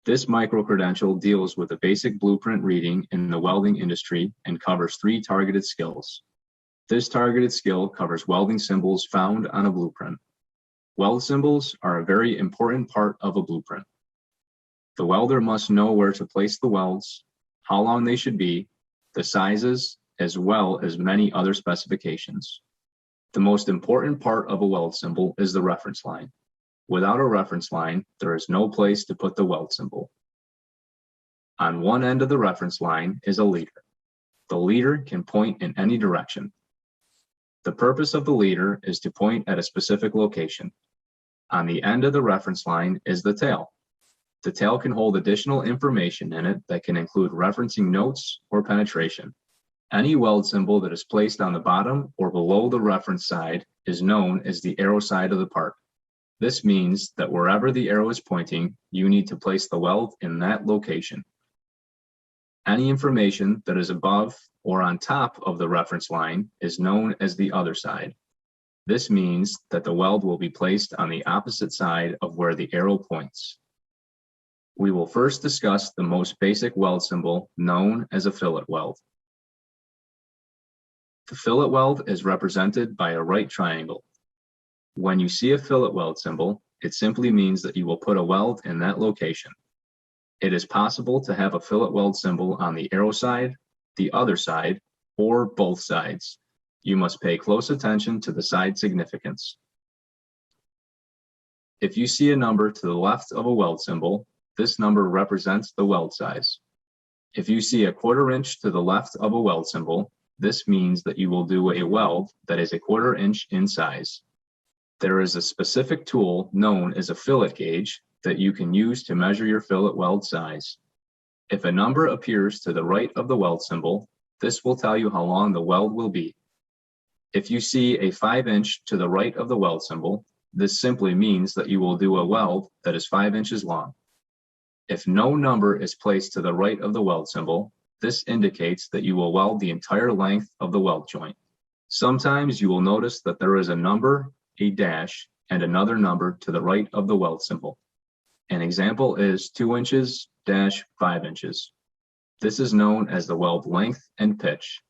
This micro-credential deals with a basic blueprint reading in the welding industry and covers 3 targeted skills. This targeted skill covers welding symbols found on a blueprint. Weld symbols are a very important part of a blueprint. The welder must know where to place the welds, how long they should be, the sizes, as well as many other specifications. The most important part of a weld symbol is the reference line. Without a reference line, there is no place to put the weld symbol. On one end of the reference line is a leader. The leader can point in any direction. The purpose of the leader is to point at a specific location. On the end of the reference line is the tail. The tail can hold additional information in it that can include referencing notes or penetration. Any weld symbol that is placed on the bottom or below the reference side is known as the arrow side of the part. This means that wherever the arrow is pointing, you need to place the weld in that location. Any information that is above or on top of the reference line is known as the other side. This means that the weld will be placed on the opposite side of where the arrow points. We will first discuss the most basic weld symbol known as a fillet weld. The fillet weld is represented by a right triangle. When you see a fillet weld symbol, it simply means that you will put a weld in that location. It is possible to have a fillet weld symbol on the arrow side, the other side, or both sides. You must pay close attention to the side significance. If you see a number to the left of a weld symbol, this number represents the weld size. If you see a 1/4 inch to the left of a weld symbol, this means that you will do a weld that is a 1/4 inch in size. There is a specific tool known as a fillet gauge that you can use to measure your fillet weld size. If a number appears to the right of the weld symbol, this will tell you how long the weld will be. If you see a 5 inch to the right of the weld symbol, this simply means that you will do a weld that is 5 inches long. If no number is placed to the right of the weld symbol, this indicates that you will weld the entire length of the weld joint. Sometimes you will notice that there is a number, a dash, and another number to the right of the weld symbol. An example is 2 inches dash 5 inches. This is known as the weld length and pitch.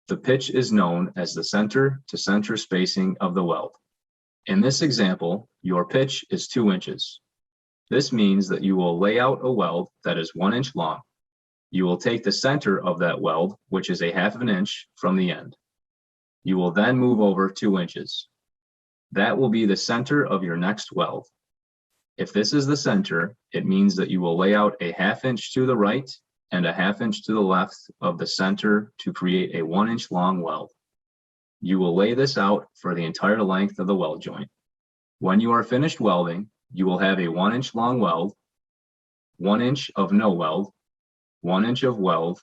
The pitch is known as the center to center spacing of the weld. In this example, your pitch is 2 inches. This means that you will lay out a weld that is 1 inch long. You will take the center of that weld, which is a 1/2 inch from the end. You will then move over 2 inches. That will be the center of your next weld. If this is the center, it means that you will lay out a 1/2 inch to the right and a 1/2 inch to the left of the center to create a 1 inch long weld. You will lay this out for the entire length of the weld joint. When you are finished welding, you will have a 1 inch long weld, 1 inch of no weld, 1 inch of weld,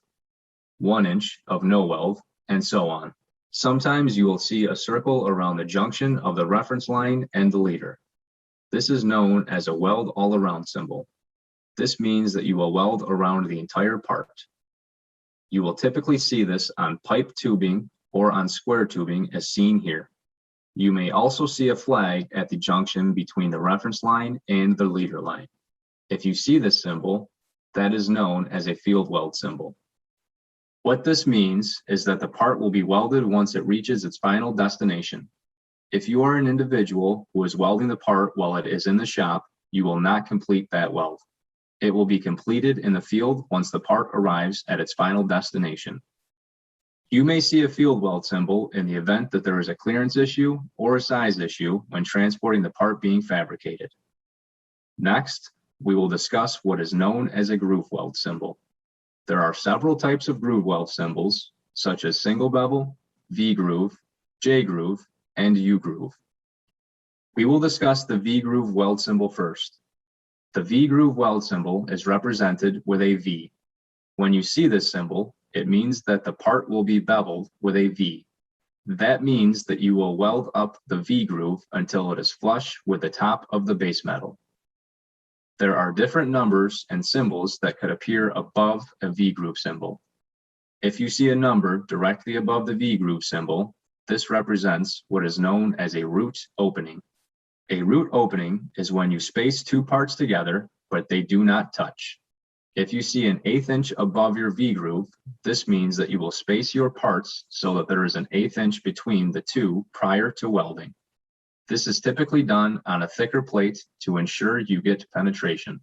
1 inch of no weld, and so on. Sometimes you will see a circle around the junction of the reference line and the leader. This is known as a weld all around symbol. This means that you will weld around the entire part. You will typically see this on pipe tubing or on square tubing as seen here. You may also see a flag at the junction between the reference line and the leader line. If you see this symbol, that is known as a field weld symbol. What this means is that the part will be welded once it reaches its final destination. If you are an individual who is welding the part while it is in the shop, you will not complete that weld. It will be completed in the field once the part arrives at its final destination. You may see a field weld symbol in the event that there is a clearance issue or a size issue when transporting the part being fabricated. Next, we will discuss what is known as a groove weld symbol. There are several types of groove weld symbols, such as single bevel, V groove, J groove, and U groove. We will discuss the V groove weld symbol first. The V groove weld symbol is represented with a V. When you see this symbol, it means that the part will be beveled with a V. That means that you will weld up the V groove until it is flush with the top of the base metal. There are different numbers and symbols that could appear above a V groove symbol. If you see a number directly above the V groove symbol, this represents what is known as a root opening. A root opening is when you space 2 parts together but they do not touch. If you see an 1/8 inch above your V-groove, this means that you will space your parts so that there is an 1/8 inch between the two prior to welding. This is typically done on a thicker plate to ensure you get penetration.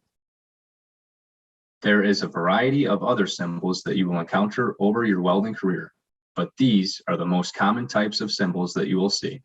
There is a variety of other symbols that you will encounter over your welding career, but these are the most common types of symbols that you will see.